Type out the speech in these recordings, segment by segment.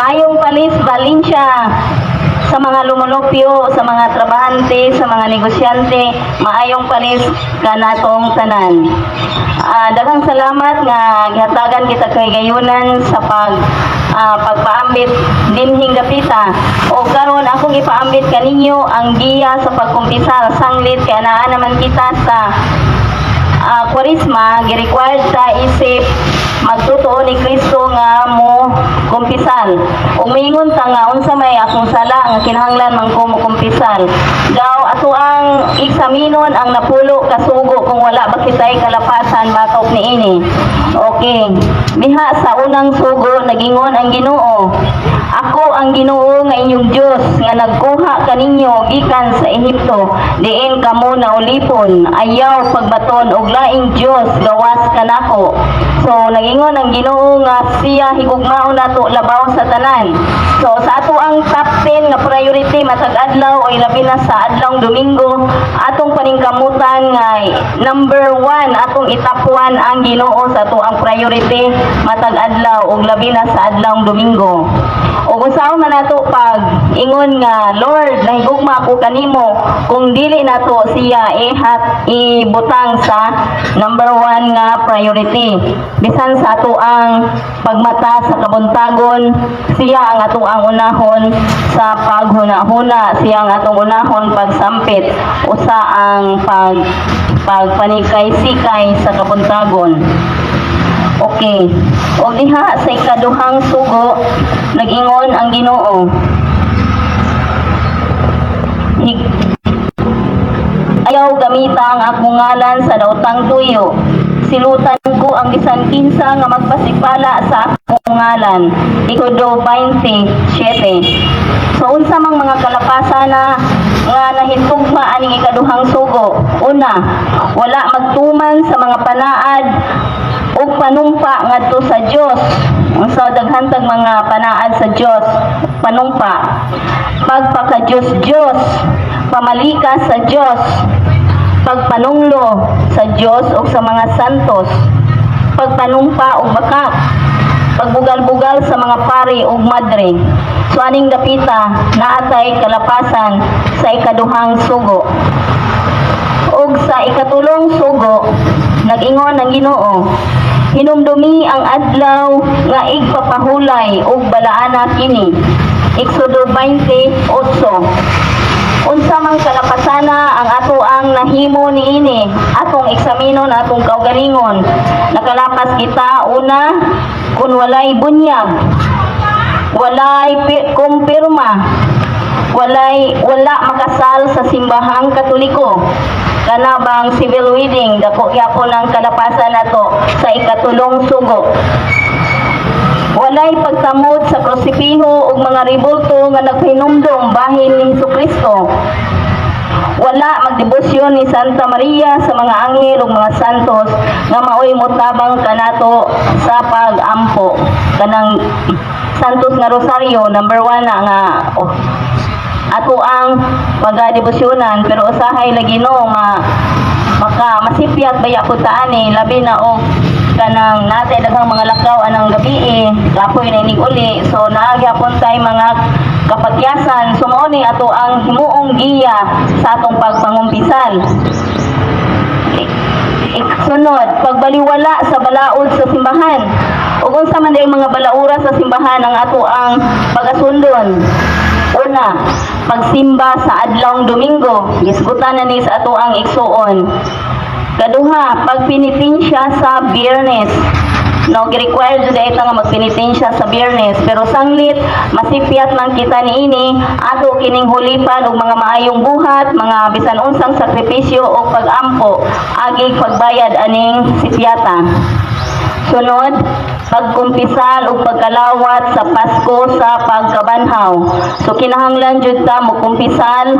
Mayong palis Valencia sa mga lumulupyo, sa mga trabahante, sa mga negosyante, maayong palis kanatong tanan. Daghang salamat nga gihatagan kita kay gayunan sa pagpaambit dinhing gapita. O karon akong ipaambit kaninyo ang giya sa pagkumpisal sanglit kay naa naman kita sa Kwaresma, gi-required ta isip magtutuo ni Kristo nga mo kumpisal. Ug miingon ta nga unsa may akong sala nga kinahanglan man ko mo kumpisal. Daw ato ang eksaminon ang napulo ka sugo kung wala ba kitay kalapasan batok niini. Okay. Diha sa unang sugo nagingon ang Ginoo, ako ang Ginoo nga inyong Dios nga nagkuha kaninyo gikan sa Ehipto, diin kamo naulipon, ayaw pagbaton og laing Dios gawas kanako. So nagingon ang Ginoo nga siya higugmaon nato labaw sa tanan. So sa ato ang top 10 nga priority matag adlaw o labi na sa adlawng Domingo, atong paningkamutan nga number 1 atong itapuan ang Ginoo sa ato ang priority matag adlaw o labi na sa adlawng Domingo. O usaw man nato pag ingon nga Lord nahigugma ako kanimo kung dili nato siya ibutang sa number 1 nga priority. Bisan sa ato ang pagmata sa kabuntagon, siya ang ato ang unahon sa paghuna-huna, siya ang atong unahon pagsampit, usa ang pagpanikay-sikay sa kabuntagon. Okay. O diha sa ikaduhang sugo, nag-ingon ang Ginoo. Ayaw gamita ang akong ngalan sa daotang tuyo. Silutan ko ang bisan kinsa nga magpasipala sa akong ngalan. Ikodo 27. So unsa mang mga kalapasan na nga nahitugma aning ikaduhang sugo. Una, wala magtuman sa mga panaad ug panumpa ngadto sa Dios. Unsa daghantag mga panaad sa Dios, panumpa. Pagpaka-Dios, pamalika sa Dios, pagpanunglo sa Dios o sa mga santos, pagpanumpa o bakak, pagbugal-bugal sa mga pari o madre. So aning dapita naatay kalapasan sa ikaduhang sugo. Ug sa ikatulong sugo, nag-ingon ang Ginoo, hinumdumi ang adlaw nga igpapahulay ug balaana kini. Exodo 28. Unsa man kalapasana ang ato ang nahimo niini, atong eksaminon, atong kaugalingon. Nakalapas kita una kun walay bunyag, walay kumpirma, wala makasal sa simbahang Katoliko. Kana bang civil wedding, dako gyapon ang kalapasan nato sa ikatulong sugo. Walay pagtamod sa krusipiho ug mga ribulto nga nagpahinumdom bahin ni Jesucristo. Wala magdebosyon ni Santa Maria sa mga anghel ug mga santos nga maoy motabang kanato sa pag-ampo. Kanang santos nga rosaryo number 1 na nga ato ang pagdebosyonan, pero usahay lagi no masipyat baya pud ta ani labi na og kanang natay daghang mga lakaw anang gabi kapoy na inig uli. So naagyapon tay mga kapatyasan, sumao ni ato ang himuong giya sa atong pagpangumpisal. Sunod, pagbaliwala sa balaod sa simbahan. Ug unsa man day mga balaura sa simbahan ang ato ang pagasundon. Una, pagsimba sa adlawng Domingo, gisgutan na ni sa ato ang igsuon. Kaduha, pagpinitensya sa Biyernes. No, gi-require jud ita nga magpinitensya sa Biyernes, pero sanglit masipyat man kita niini ato kining hulipan og mga maayong buhat, mga bisan unsang sakripisyo o pag-ampo agi pagbayad aning sipyata. Sunod, pagkumpisal o pagkalawat sa Pasko sa pagkabanhaw. So kinahanglan jud ta mo kumpisal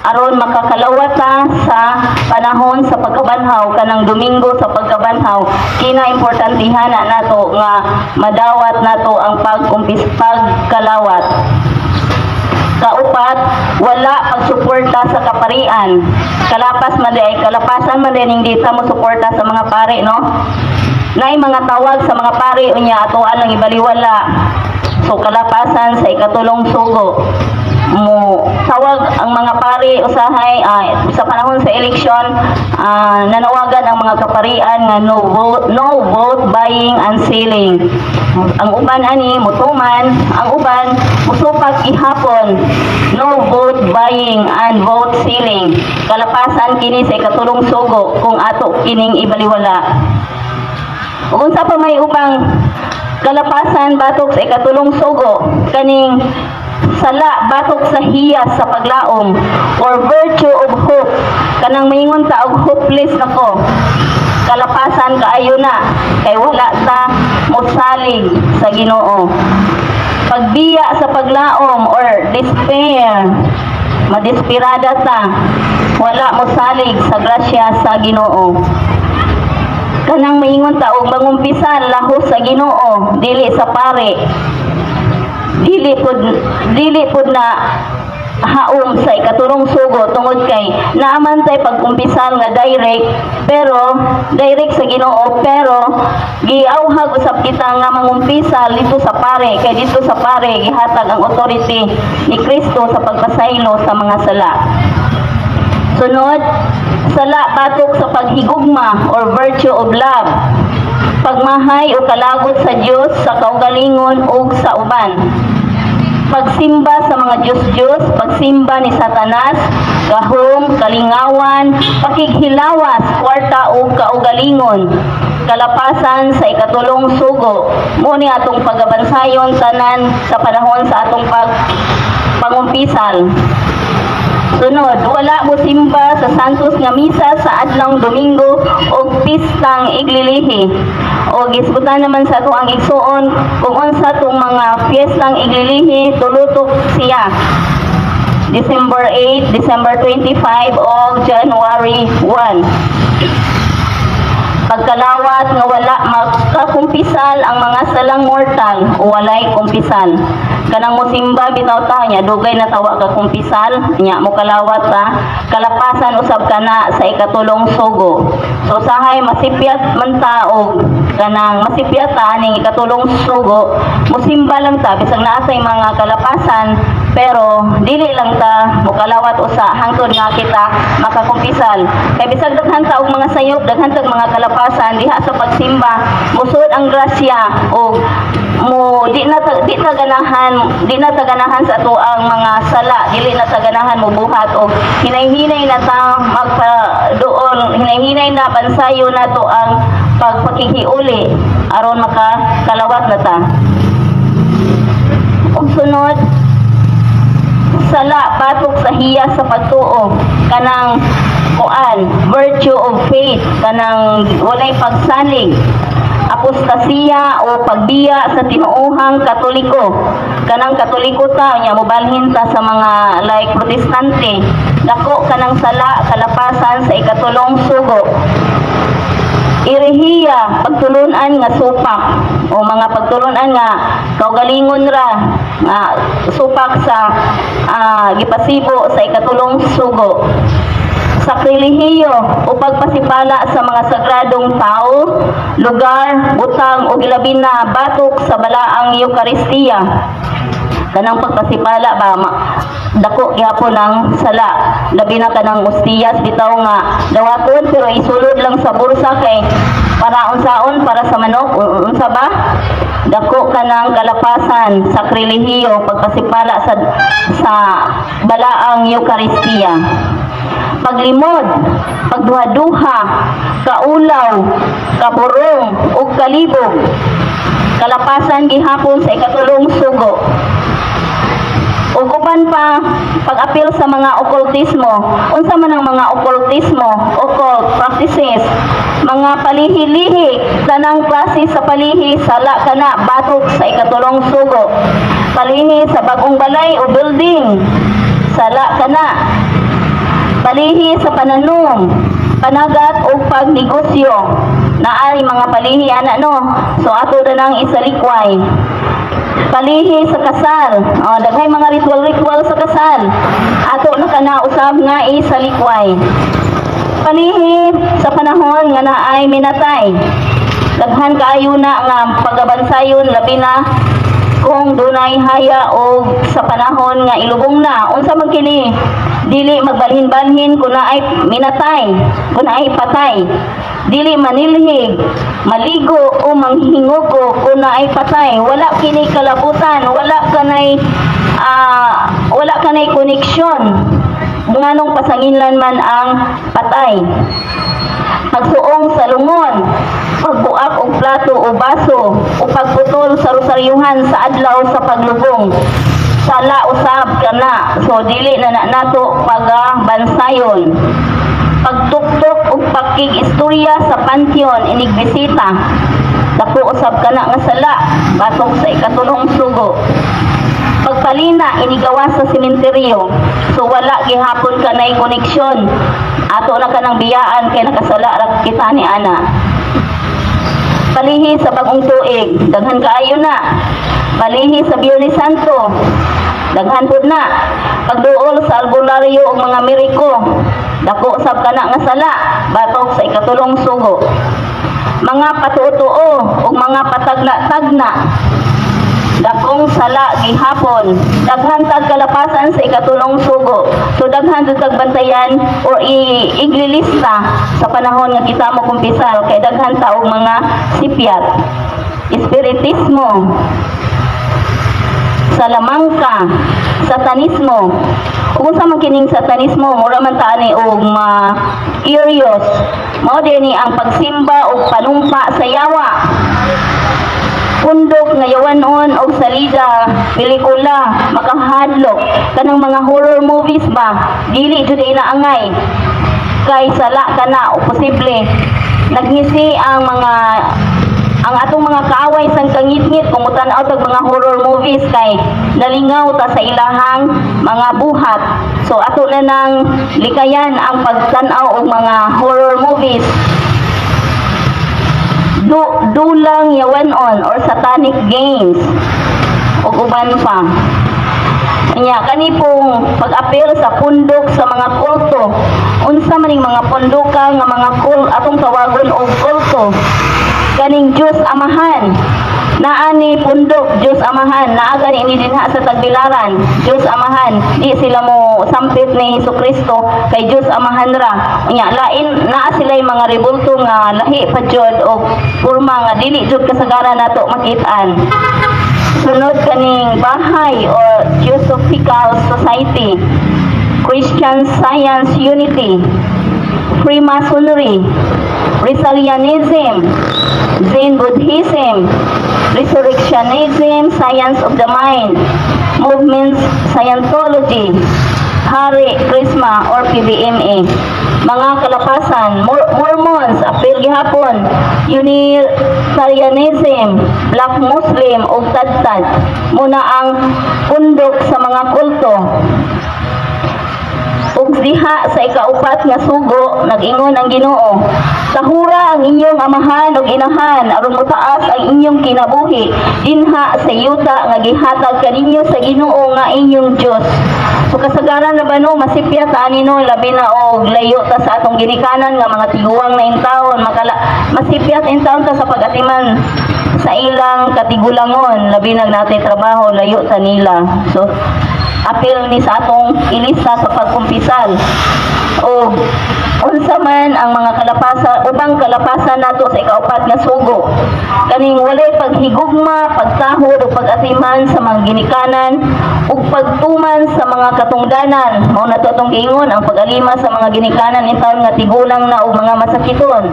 aron makakalawat ta sa panahon sa pagkabanhaw kanang Domingo sa pagkabanhaw. Kina importantihan na nato nga madawat nato ang pagkalawat. Kaupat, wala pagsuporta sa kaparian. Kalapasan man din hindi ta mo suporta sa mga pari, no? Nay mga tawag sa mga pari unya ato lang ibaliwala. So So kalapasan sa ikatulong sugo, mo tawag ang mga pari usahay sa panahon sa eleksyon, nanawagan ang mga kaparian nga no vote buying and selling. Ang uban ani mutuman, ang uban musupak ihapon, no vote buying and vote selling. Kalapasan kini sa ikatulong sugo kung ato kining ibaliwala. Ug unsa pa may ubang kalapasan batok sa ikatulong sugo, kaning sala batok sa hiyas sa paglaom or virtue of hope, kanang maingon ta og hopeless nako, kalapasan kaayo na kay wala ta mosalig sa Ginoo. Pagbiya sa paglaom or despair, madesperada ta, wala mosalig sa grasya sa Ginoo. Kanang maingon ta og mangumpisan lahos sa Ginoo, dili sa pare, dili pud na haom sa ikatulong sugo, tungod kay naaman tay pagkumpisal nga direct sa Ginoo, pero giawhag usab kita nga mangumpisal dito sa pare, kay dito sa pare gihatag ang authority ni Kristo sa pagpasaylo sa mga sala. Sunod, sala batok sa paghigugma or virtue of love, pagmahay o kalagot sa Dios sa kaugalingon ug sa uban. Pagsimba sa mga Diyos-Diyos, pagsimba ni Satanas, gahom, kalingawan, pakighilawas, kwarta o kaugalingon. Kalapasan sa ikatulong sugo, muni atong pagabansayon tanan sa panahon sa atong pangumpisal. Sunod, wala mo simba sa Santos nga misa sa adlong Domingo o pistang iglilihi. O gisgutan naman sa ato ang igsuon kung unsa tong mga piyestang iglilihi, tulutok siya. December 8, December 25 o January 1. Pagkalawat nga wala makakumpisal ang mga salang mortal o walay kumpisal. Kanang mosimba bitaw ta nya dugay na tawa ka kumpisal nya mo kalawat ta, kalapasan usab kana sa ikatulong sugo. So sahay masipyat man ta og kanang masipyat ta ning ikatulong sugo, mosimba lang ta bisag naa say mga kalapasan, pero dili lang ta mo kalawat usa hangtod nga kita makakumpisal. Kay bisag daghan ta og mga sayop, daghan tag mga kalapasan diha sa pagsimba, musud ang grasya o mo di na taganahan sa ato ang mga sala, dili na taganahan mo buhat og hinay-hinay na ta magpaduol, hinay-hinay na bansayo na to ang pagpakikiuli aron makakalawat na ta. Ug sunod, sala batok sa hiya sa pagtuo, kanang virtue of faith, kanang walay pagsalig. Apostasiya o pagbiya sa tinuohang Katoliko, kanang Katoliko ta nya mobalhin ta sa mga like Protestante, dako kanang sala kalapasan sa ikatulong sugo. Irehiya, pagtulunan nga supak o mga pagtulunan nga kaugalingon ra nga supak sa gipasibo sa ikatulong sugo. Sakrilihiyo o pagpasipala sa mga sagradong tao, lugar, butang o ilabi na batok sa balaang Eukaristiya. Kanang pagpasipala ba dako gyapon ng sala, labi na kanang ostiyas bitaw nga dawaton pero isulod lang sa bursa kay para unsaon, para sa manok unsa ba, dako kanang kalapasan, sakrilihiyo, pagpasipala sa balaang Eukaristiya. Paglimod, pagduha-duha, kaulaw, kaburong ug kalibog, kalapasan gihapon sa ikatulong sugo. Ug uban pa pag-apil sa mga okultismo. Unsa man ang mga okultismo, occult practices, mga palihi-lihi, tanang klase sa palihi, sala kana batok sa ikatulong sugo. Palihi sa bagong balay o building, sala kana. Palihi sa pananom, panagat o pagnegosyo, naay mga palihi ana no. So ato na nang isalikway. Palihi sa kasal, daghay mga ritual sa kasal, ato na kana usab nga isalikway. Palihi sa panahon nga naay minatay, daghan kaayo na nga pagabansayon labi na kung dunay haya o sa panahon nga ilubong na, unsa man kini, dili magbalhin-balhin kung naay minatay, kung naay patay, dili manilhig, maligo o manghingugo kung naay patay, wala kini kalabutan, wala kanay koneksyon nganong pasanginlan man ang patay. Pagsuong sa lungon, pagbuak og plato o baso, o pagputol sa rosaryuhan sa adlaw sa paglubong, sala usab kana, so dili na nato pagabansayon. Pagtuktok og pakig-istorya sa pantheon inig bisita, dako usab kana nga sala, batok sa ikatulong sugo. Pagpalina inigawas sa sementeryo, so wala gihapon kanay koneksyon, ato na kanang biyaan kay nakasala ra kita ni ana. Palihi sa bagong tuig, daghan kaayo na. Palihi sa Biyernes Santo, daghan pud na. Pagduol sa albularyo og mga miriko, dako usab kana nga sala, batok sa ikatulong sugo. Mga patutuo ug mga patagna-tagna, dakong sala gihapon, daghan tag kalapasan sa ikatulong sugo. So daghan tag bantayan o iglilista sa panahon nga kita mo kumpisal kay daghan ta og mga sipyat. Espiritismo, salamangka, satanismo. Kung sa man kining satanismo, mura man ta ni og curious. Mao dinhi ang pagsimba og panumpa sa yawa. Pundok nga yawanon og salida, pelikula, makahadlok, kanang mga horror movies ba, dili jud inaangay. Kay sala kana o posible nagngisi ang atong mga kaaway sang kangit-ngit kung mutan-aw tag mga horror movies kay nalingaw ta sa ilahang mga buhat. So ato na nang likayan ang pagtan-aw og mga horror movies. Dulang yawanon or satanic games o uban pa. Nya kani pong pag-apil sa pundok sa mga kulto. Unsa maning mga pundoka nga mga atong tawagon og kulto. Kaning Diyos Amahan. Naani pundok Diyos Amahan, naa gani ini dinha sa Tagbilaran, Diyos Amahan. Di sila mo sampit ni Hesukristo kay Diyos Amahan ra. Unya lain naa sila mga rebulto nga lahi pa jud og porma nga dili jud kasagaran nato makit-an. Sunod kaning bahay o Theosophical Society, Christian Science Unity, Freemasonry, Rizalianism, Zen Buddhism, Resurrectionism, Science of the Mind, Movements Scientology, Hare Krishna or PBMA. Mga kalapasan, Mormons, apil gihapon, Unitarianism, Black Muslim o Tad-Tad. Muna ang pundok sa mga kulto. Ug diha sa ikaupat nga sugo nag-ingon ang Ginoo, tahura ang inyong amahan ug inahan aron motaas ang inyong kinabuhi dinha sa yuta nga gihatag kaninyo sa Ginoo nga inyong Dios. So kasagaran na ba no masipya ta ani no labi na og layo ta sa atong ginikanan nga mga tiguang na intawon masipya ta intawon ta sa pag-atiman sa ilang katigulangon labi na natay trabaho layo ta nila. So apil ni sa atong ilista sa pagkumpisal o unsa man ang mga kalapasan ubang kalapasan nato sa ikaupat nga sugo kaning walay paghigugma, pagtahod ug pag-atiman sa mga ginikanan ug pagtuman sa mga katungdanan. Mao nato atong giingon ang pag-alima sa mga ginikanan intawon nga tigulang na ug mga masakiton.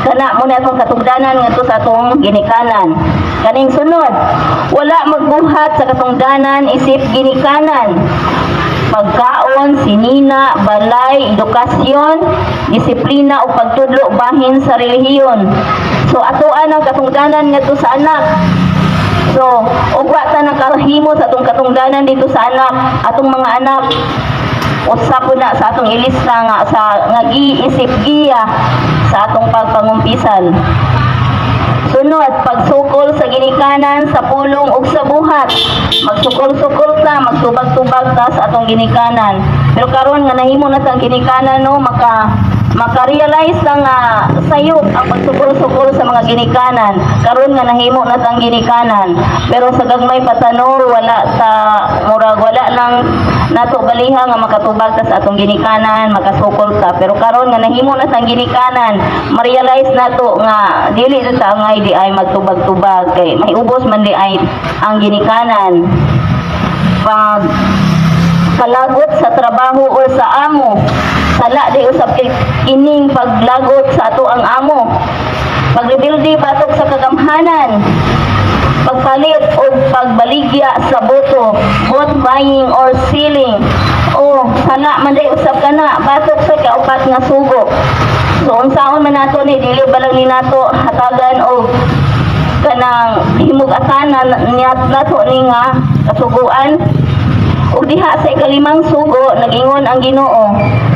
Kana mo na itong katungdanan ngadto sa atong ginikanan. Kaning sunod, wala magbuhat sa katungdanan isip ginikanan. Pagkaon, sinina, balay, edukasyon, disiplina o pagtudlo bahin sa relihiyon. So atoan ang katungdanan ngadto sa anak. So, ug wa ta nakahimo sa atong katungdanan dito sa anak, atong mga anak. Usa po na sa atong ilista nga nga giisip giya sa atong pagpangumpisal. Sunod, pagsukol sa ginikanan sa pulong ug sa buhat. Magsukol-sukol ta, magtubag-tubag ta sa atong ginikanan. Pero karon nga nahimo na tang ginikanan no, maka-realize na nga sayop ang pagsukol-sukol sa mga ginikanan. Karon nga nahimo na tang ginikanan. Pero sa gagmay patanor wala ta murag wala lang nato baliha nga makatubag ta sa atong ginikanan, makasukol ta. Pero karon nga nahimo na tang ginikanan, ma-realize nato nga dili ta nga di ay magtubag-tubag kay may ubos man di ay ang ginikanan. Pag kalagot sa trabaho o sa amo, sala di usab ining paglagot sa ato ang amo. Pagrebildi batok sa kagamhanan, pagpalit o pagbaligya sa boto, vote buying or selling. O sala man di usab kana batok sa kaupat nga sugo. So unsaon man nato ni dili balang ni nato hatagan o kanang himug-atanan nato ni nga kasuguan. Ug diha sa ikalimang sugo nagingon ang Ginoo,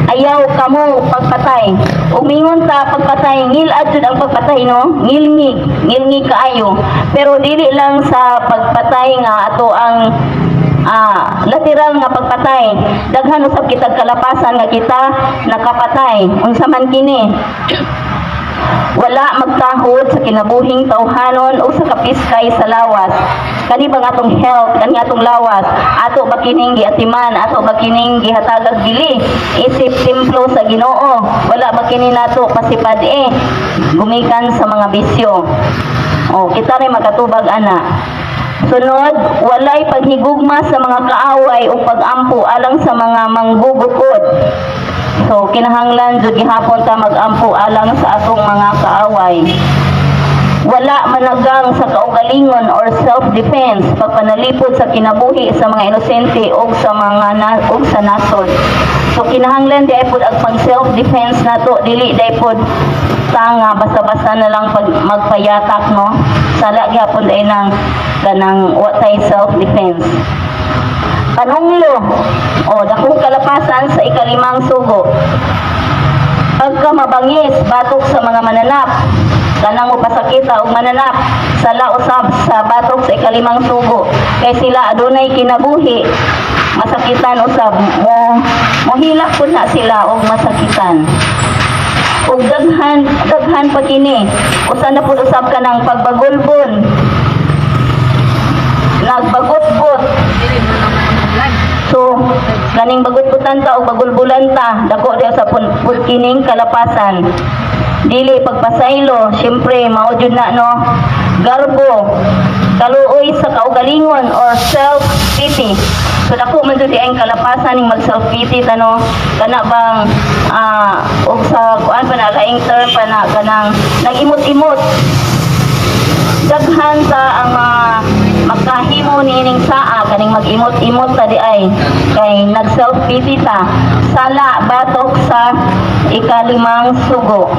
ayaw kamo pagpatay. Ug mingon ta pagpatay, ngil-ad jud ang pagpatay no, ngilngi kaayo. Pero dili lang sa pagpatay nga ato ang literal nga pagpatay. Daghan usab kitag kalapasan nga kita nakapatay. Unsa man kini? Wala magtahod sa kinabuhing tawhanon o sa kapiskay sa lawas. Kani bang atong health, kani atong lawas, ato ba kining giatiman, ato ba kining gihatagag bili, isip templo sa Ginoo, wala ba kini nato pasipad gumikan sa mga bisyo. O kita rin makatubag ana. Sunod, walay paghigugma sa mga kaaway o pag-ampo alang sa mga manggugukod. So, kinahanglan jud gihapon ta mag-ampo alang sa atong mga kaaway. Wala managang sa kaugalingon or self-defense pagpanalipod sa kinabuhi sa mga inosente o sa sa nasod. So, kinahanglan di ay pod ang pag self-defense nato, dili di ay pod tanga basta-basta na lang pag magpayatak no. Sala gyapon ay nang kanang watay self-defense. Panunglo o dakong kalapasan sa ikalimang sugo. Pagka mabangis batok sa mga mananap, kanang upasakita og mananap, sala usab sa batok sa ikalimang sugo. Kay sila adunay kinabuhi, masakitan usab mo hilak pud na sila og masakitan. Ug daghan pa kini, usa na pud usab kanang pagbagulbon. Nagbagot-got. So, kaning bagot-butan ta o bagulbulan ta, dako diya sa kining kalapasan. Dili pagpasaylo, syempre mao jud na no. Garbo, kaluoy sa kaugalingon or self-pity. So dako man jud ang kalapasan ning mag-self-pity ta no. Kana bang og sa kuan pa na laing term pa na kanang nag-imot-imot. Daghan sa ang makahimo niining saa kaning mag-imot-imot ta di ay kay nag-self-pity ta. Sala batok sa ikalimang sugo.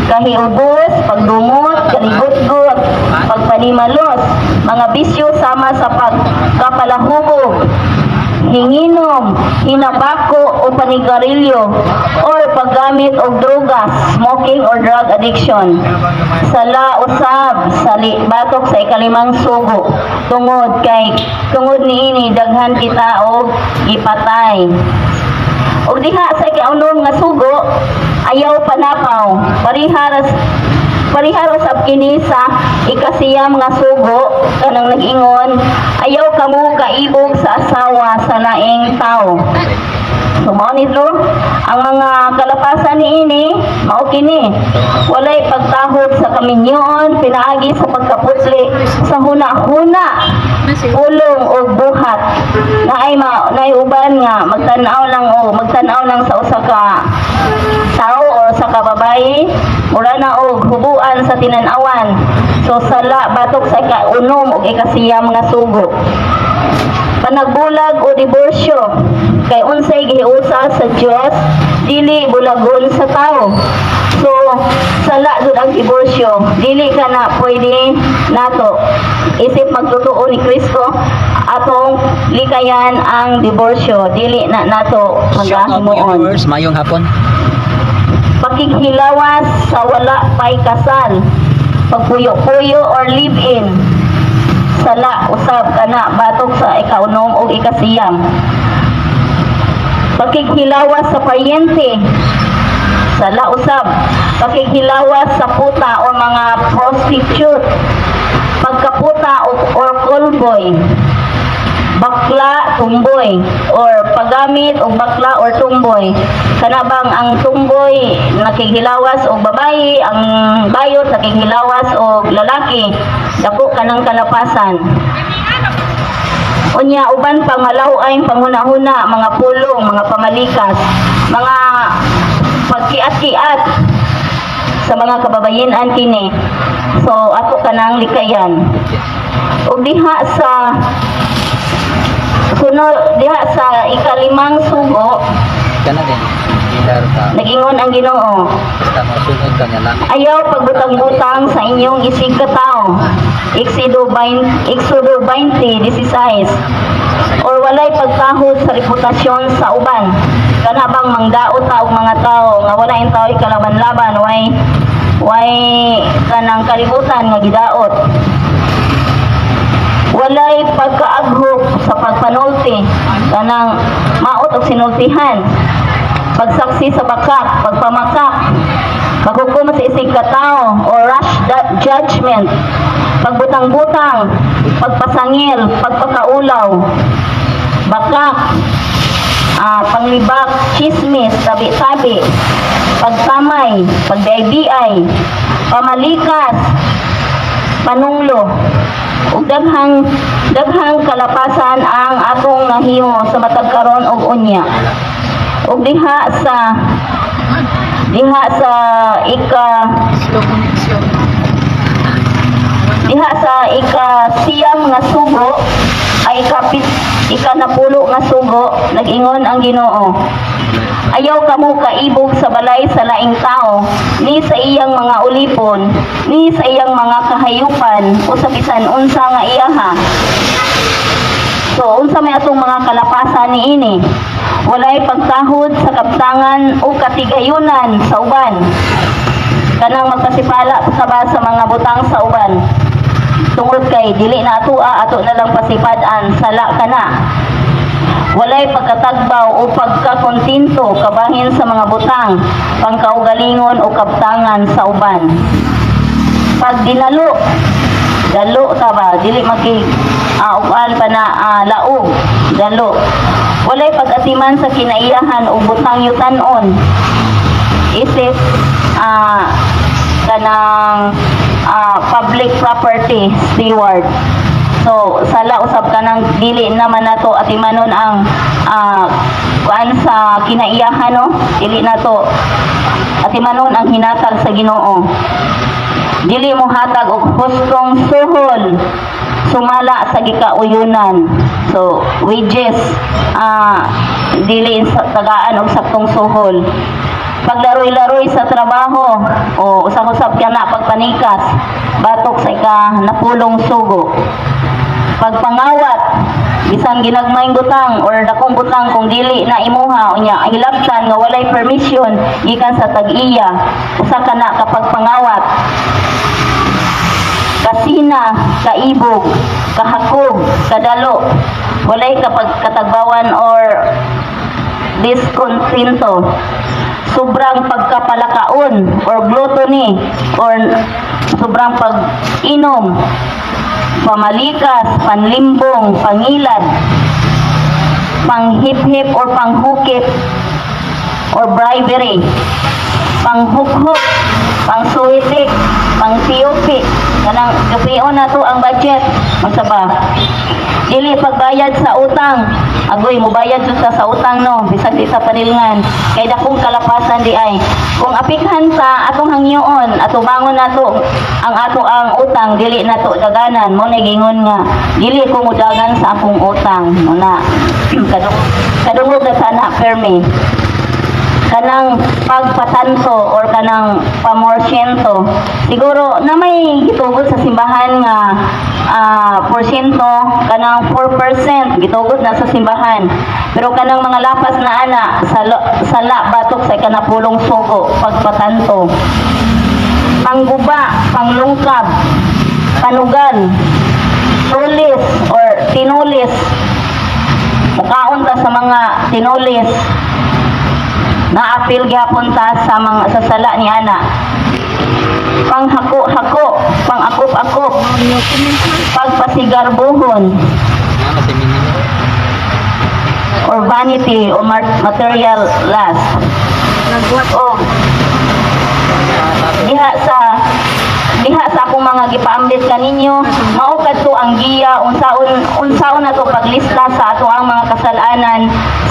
Kahiubos, pagdumot, kaligot-got, pagpanimalos, mga bisyo sama sa pagkapalahubog, hinginom, hinabako o panigarilyo, or paggamit og drogas, smoking or drug addiction. Sala usab batok sa ikalimang sugo. Tungod niini daghan kita og ipatay. Og diha sa ikaunom nga sugo, ayaw panapaw. Pariharas ab kini sa ikasiyam nga sugo kanang nag-ingon, ayaw kamo kaibog sa asawa sa laing tao. So mao nito ang mga kalapasan niini mao kini. Walay pagtahod sa kaminyoon, pinaagi sa pagkaputli sa huna-huna, ulong o buhat. Naay uban nga magtan-aw lang sa usa ka tao o sa kababayi, mura na og hubuan sa tinan-awan. So sala batok sa ikaunom ug ikasiyam nga sugo. Panagbulag o diborsyo, kay unsay gihiusa sa Dios, dili bulagon sa tao. So sala jud ang diborsyo, dili ka na pwede nato isip magtotoo ni Kristo atong likayan ang diborsyo, dili na nato magahimuon. Mayong hapon. Pakighilawas sa wala pay kasal, pagpuyo-puyo or live-in, sala usab kana batok sa ikaunom o ikasiyam. Pagkikhilawas sa paryente, sala usab. Pagkikhilawas sa puta o mga prostitute, pagkaputa or callboy, bakla, tumboy, or paggamit og bakla or tumboy. Kana bang ang tumboy nakighilawas og babayi, ang bayot nakighilawas og lalaki, dako kanang kalapasan. Unya uban pang malaway panghuna-huna, mga pulong, mga pamalikas, mga pagkiat-kiat sa mga kababayen-an kini. So ato kanang likayan. Ug diha sa sunod, diha sa ikalimang sugo, Kana din. Ilar ka. nagingon ang Ginoo, Basta masunod ka niya lang. ayaw pagbutang-butang sa inyong isig katao. Exodo 20:16. Or walay pagkahod sa reputasyon sa uban. Kana bang mangdaot ta og mga tao nga wala in tao'y kalaban-laban, way kanang kalibutan nga gidaot. Walay pagkaaghop sa pagpanulti, kanang maot og sinultihan. Pagsaksi sa bakak, pagpamakak, paghukom sa isig katao or rash judgment, pagbutang-butang, pagpasangil, pagpakaulaw, bakak, panglibak, chismis, tabi-tabi, pagtamay, pagdaydiay, pamalikas, panunglo, ug daghang kalapasan ang atong nahimo sa matag karon og unya. Ug diha sa siyam nga sugo ay ikanapulo nga sugo, nag-ingon ang Ginoo, ayaw kamo kaibog sa balay sa laing tao, ni sa iyang mga ulipon, ni sa iyang mga kahayupan, o sa bisan unsa nga iyaha. So, unsa may atong mga kalapasan niini? Walay pagtahod sa kabtangan o katigayunan sa uban. Kanang magpasipala sa mga butang sa uban. Tungod kay dili na ato na lang pasipad-an, sala kana. Walay pagkatagbaw o pagkakontinto kabahin sa mga butang, pangkaugalingon o kabtangan sa uban. Pag dinalo, dalo ta ba, dili upan pa na laog, dalo. Walay pag-atiman sa kinaiyahan o butang yutanon. Isip kanang public property steward. So sala usab kanang dili naman nato atimanon ang kuan sa kinaiyahan, no? Dili nato atimanon ang hinatag sa Ginoo. Dili mo hatag og hustong suhol sumala sa gikauyunan. So wages dili sa tagaan og saktong suhol. Paglaroy-laroy sa trabaho o usab-usab kana pagpanikas batok sa napulong sugo. Pagpangawat bisan ginagmayng butang or dakong butang kung dili na imuha unya hilabtan nga walay permission gikan sa tag-iya, usa kana kapag pangawat. Kasina, kaibog, kahakog, kadalo, walay kapag katagbawan or discontento. Sobrang pagkapalakaon or gluttony or sobrang pag-inom, pamalikas, panlimbong, pangilad, panghip-hip or panghukip or bribery, panghukhuk, pangsuhitik, pangtiyupi, kanang gapion na to ang budget, magsaba. Dili pagbayad sa utang, agoy mobayad jud sa utang, no, bisag di sa panilngan, kay dakong kalapasan di ay. Kung apikhan sa atong hangyoon, ato bangon nato ang utang, dili nato daganan, mo nagingon nga, dili ko mudagan sa akong utang, muna. Kadungog na sana permi. Kanang pagpatanto or kanang pamorsyento, siguro na may gitugot sa simbahan nga porsyento, kanang 4% gitugot na sa simbahan, pero kanang mga lapas na ana sala batok sa kanapulong sugo, pagpatanto, pangguba, panglungkab, panugan, tulis or tinulis. Mukaon ta sa mga tinulis. Naapil gyapon ta sa mga sasala ni ana. Panghako-hako, pangakop-akop, pagpasigarbuhon, Ano si Minnie? or vanity o material lust. O diha sa akong mga gipaambit kaninyo, mao kadto ang giya unsaon nato paglista sa ato ang mga kasalanan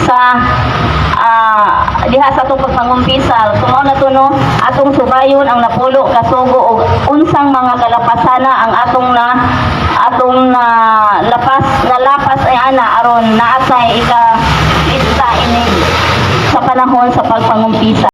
sa diha sa atong pagpangumpisal. Sumo na to no, atong subayon ang napulo kasugo og unsang mga kalapasana ang atong lapas ay ana aron naatay ika lista ini sa panahon sa pagpangumpisa.